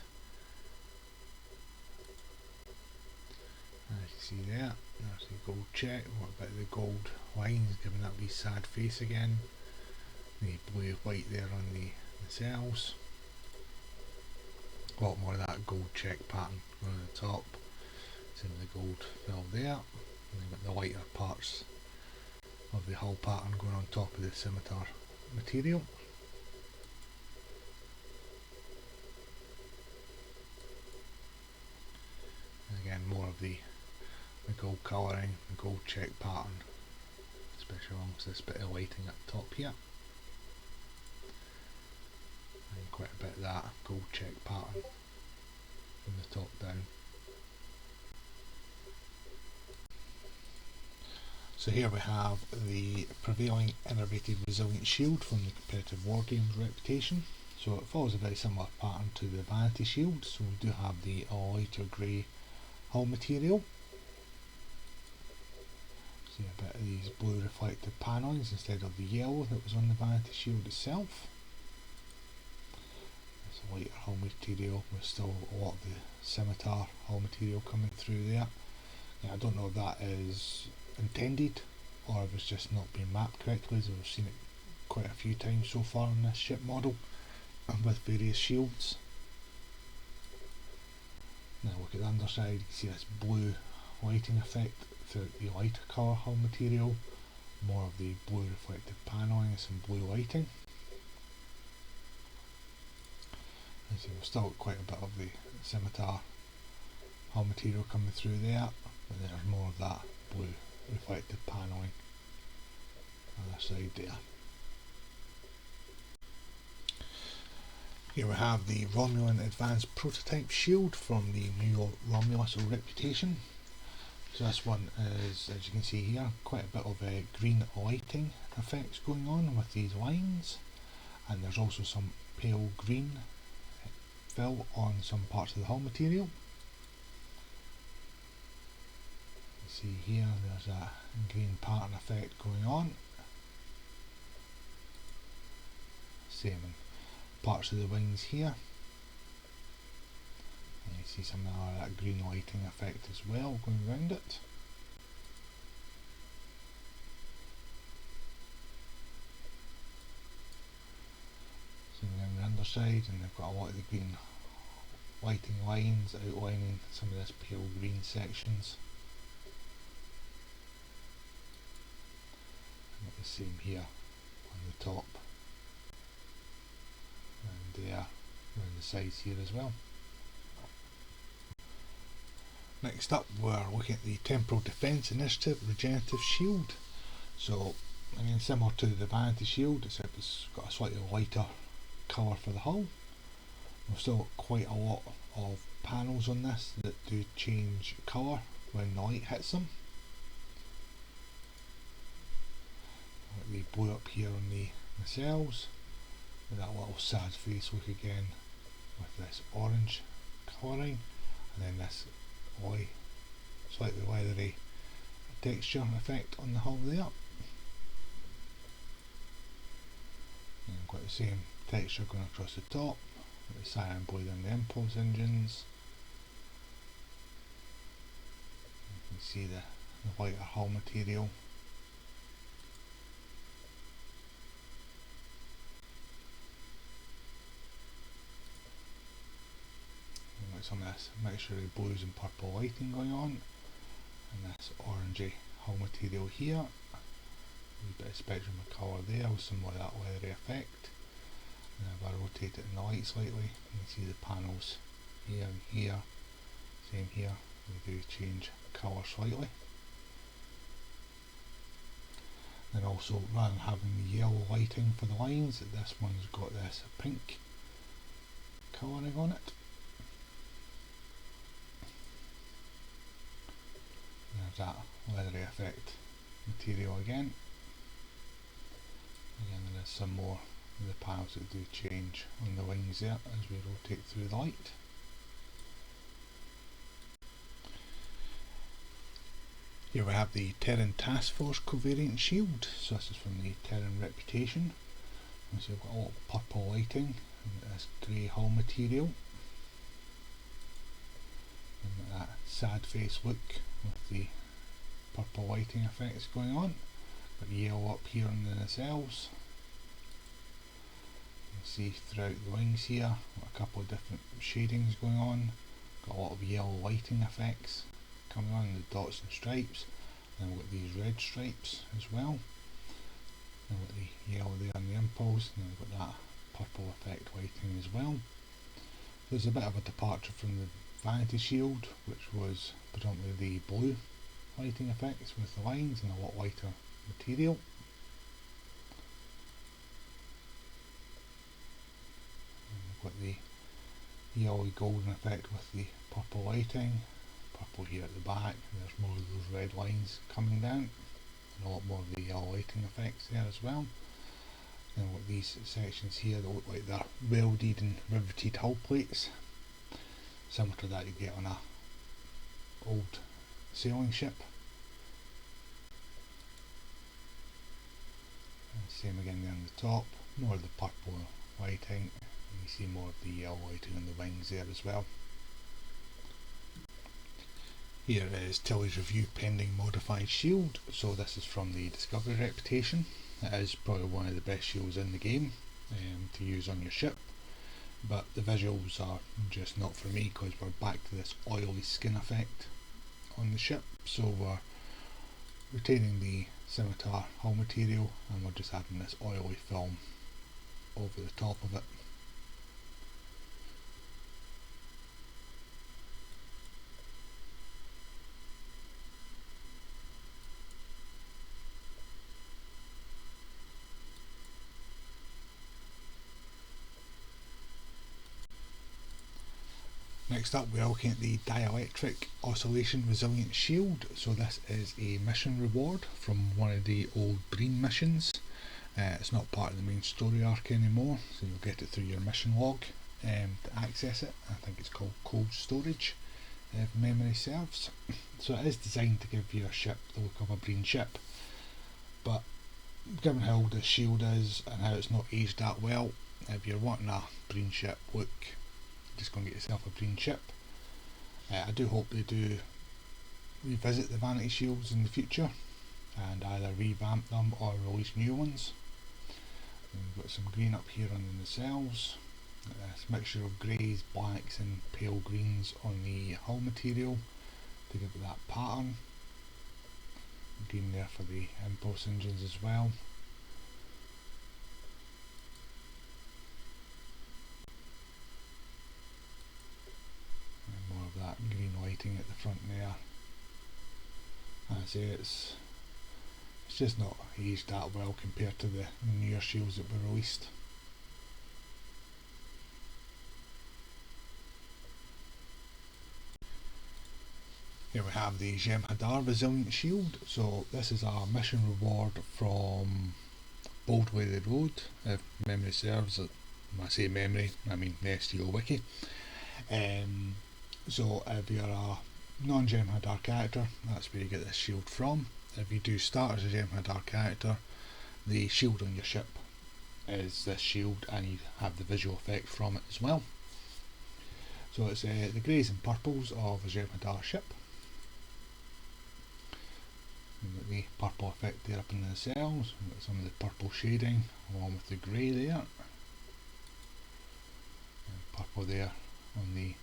As you see there, there's the gold check, what about the gold lines giving that wee sad face again, the blue white there on the nacelles, a lot more of that gold check pattern going on the top, same with the gold fill there, and then got the lighter parts of the hull pattern going on top of the Scimitar material. And again more of the gold colouring, the gold check pattern, especially along this bit of lighting at the top here. And quite a bit of that gold check pattern from the top down. So here we have the prevailing innovative resilient shield from the competitive Wargames reputation. So it follows a very similar pattern to the Vanity Shield, so we do have the lighter grey hull material. See a bit of these blue reflective panellings instead of the yellow that was on the Vanity Shield itself. It's a lighter hull material with still a lot of the Scimitar hull material coming through there. Now, I don't know if that is intended or if it's just not being mapped correctly, as we've seen it quite a few times so far on this ship model with various shields. Now look at the underside, you can see this blue lighting effect throughout the lighter colour hull material, more of the blue reflective panelling and some blue lighting. And so we've still got quite a bit of the Scimitar hull material coming through there, but there's more of that blue reflective panelling on the side there. Here we have the Romulan Advanced Prototype Shield from the new Romulus reputation. So this one is, as you can see here, quite a bit of green lighting effects going on with these lines, and there's also some pale green fill on some parts of the hull material. You see here there's a green pattern effect going on. Same in parts of the wings here. And you see some of that green lighting effect as well going around it. Same around the underside, and they've got a lot of the green lighting lines outlining some of this pale green sections. And the same here on the top and there around the sides here as well. Next up we're looking at the Temporal Defence Initiative Regenerative Shield. So again, similar to the Vanity Shield, except it's got a slightly lighter colour for the hull. We've still got quite a lot of panels on this that do change colour when the light hits them. Like the blue up here on the nacelles, with that little sad face look again with this orange colouring, and then this slightly leathery texture effect on the hull there. And we've got the same texture going across the top, with the cyan blue and the impulse engines. You can see the lighter hull material. And got some of this mixture of blues and purple lighting going on, and this orangey hull material here. A wee bit of spectrum of colour there with some more of that leathery effect. And if I rotate it in the light slightly, you can see the panels here and here, same here, they do change colour slightly. And also, rather than having the yellow lighting for the lines, this one's got this pink colouring on it. And there's that leathery effect material again. Again, there is some more of the panels that do change on the wings there as we rotate through the light. Here we have the Terran Task Force covariant shield. So this is from the Terran Reputation. And so we've got a lot of purple lighting and this grey hull material. And that sad face look with the purple lighting effects going on. Got yellow up here on the nacelles. You can see throughout the wings here, got a couple of different shadings going on. Got a lot of yellow lighting effects coming on, the dots and stripes. Then we've got these red stripes as well. Then we've got the yellow there on the impulse, and then we've got that purple effect lighting as well. There's a bit of a departure from the Vanity Shield, which was predominantly the blue lighting effects with the lines and a lot lighter material. And we've got the yellowy golden effect with the purple lighting, purple here at the back, and there's more of those red lines coming down, and a lot more of the yellow lighting effects there as well. Then we've got these sections here that look like they're welded and riveted hull plates, similar to that you get on a old sailing ship. Same again there on the top, more of the purple lighting, and you see more of the yellow lighting on the wings there as well. Here is Tilly's review pending modified shield. So this is from the Discovery Reputation. It is probably one of the best shields in the game to use on your ship, but the visuals are just not for me because we're back to this oily skin effect on the ship. So we're retaining the Scimitar hull material and we're just adding this oily film over the top of it. Next up we are looking at the Dielectric Oscillation Resilient Shield. So this is a mission reward from one of the old Breen missions. It's not part of the main story arc anymore, so you'll get it through your mission log to access it. I think it's called Cold Storage, if memory serves. So it is designed to give your ship the look of a Breen ship, but given how old this shield is and how it's not aged that well, if you're wanting a Breen ship look, just go and get yourself a Breen ship. I do hope they do revisit the Vanity Shields in the future and either revamp them or release new ones. And we've got some green up here on the nacelles, this mixture of greys, blacks and pale greens on the hull material to give it that pattern. Green there for the impulse engines as well. More of that green lighting at the front there. And I say it's just not aged that well compared to the newer shields that were released. Here we have the Jem'Hadar Resilient Shield. So this is a mission reward from Boldly the Road, if memory serves. When I say memory, I mean the STO wiki. So if you're a non-Jem'Hadar character, that's where you get this shield from. If you do start as a Jem'Hadar character, the shield on your ship is this shield, and you have the visual effect from it as well. So it's the greys and purples of a Jem'Hadar ship. We've got the purple effect there up in the cells, we've got some of the purple shading along with the grey there. And purple there on the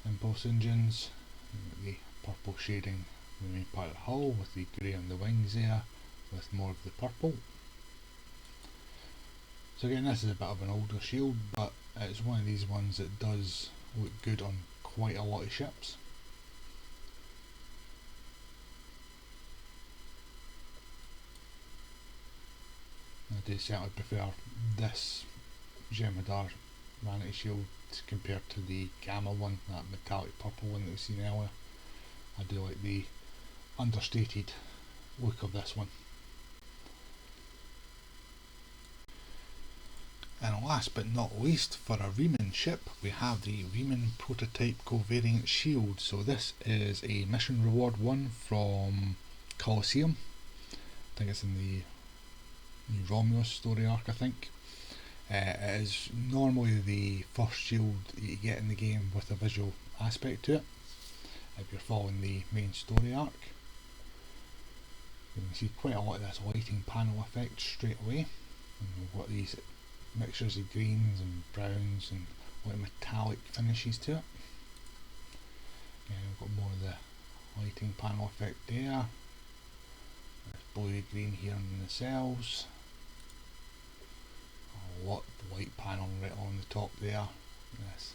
impulse engines, we've got the purple shading on the main part of the hull with the grey on the wings there, with more of the purple. So again, this is a bit of an older shield, but it's one of these ones that does look good on quite a lot of ships. I do certainly prefer this Jem'Hadar Vanity Shield compared to the Gamma one, that metallic purple one that we've seen earlier. I do like the understated look of this one. And last but not least, for a Reman ship, we have the Reman Prototype Covariant Shield. So this is a mission reward one from Coliseum. I think it's in the Romulus story arc, I think. It is normally the first shield you get in the game with a visual aspect to it, if you're following the main story arc. You can see quite a lot of this lighting panel effect straight away. And we've got these mixtures of greens and browns and a lot of metallic finishes to it. We've got more of the lighting panel effect there. There's blue green here in the cells. A lot of white panel right on the top there. This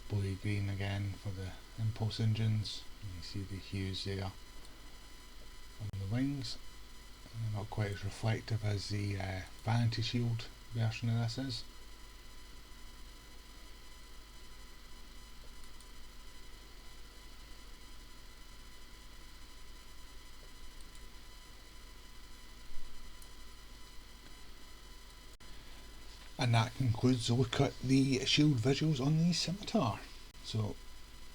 blue green again for the impulse engines. You see the hues there on the wings. They're not quite as reflective as the Vanity Shield version of this is. And that concludes the look at the shield visuals on the Scimitar. So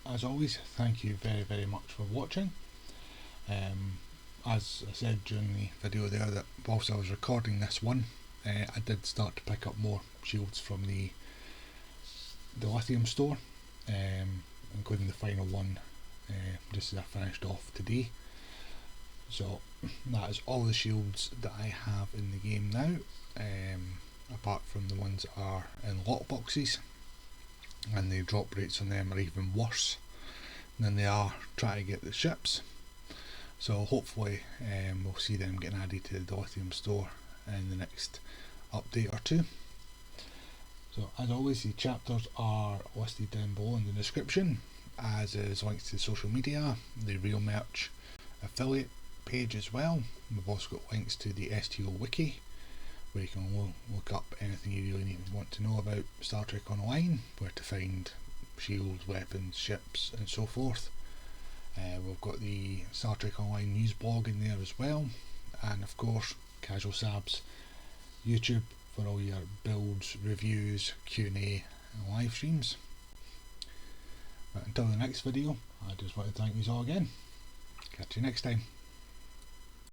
as always, thank you very much for watching. As I said during the video there, that whilst I was recording this one, I did start to pick up more shields from the Dilithium store, including the final one just as I finished off today. So that is all the shields that I have in the game now, apart from the ones that are in lot boxes, and the drop rates on them are even worse than they are trying to get the ships. So hopefully we'll see them getting added to the Dilithium store in the next update or two. So as always, the chapters are listed down below in the description, as is links to social media, the real merch affiliate page as well. We've also got links to the STO wiki, where you can look up anything you really want to know about Star Trek Online, where to find shields, weapons, ships and so forth. We've got the Star Trek Online news blog in there as well, and of course Casual Sab's YouTube for all your builds, reviews, Q&A and live streams. But until the next video, I just want to thank you all again. Catch you next time.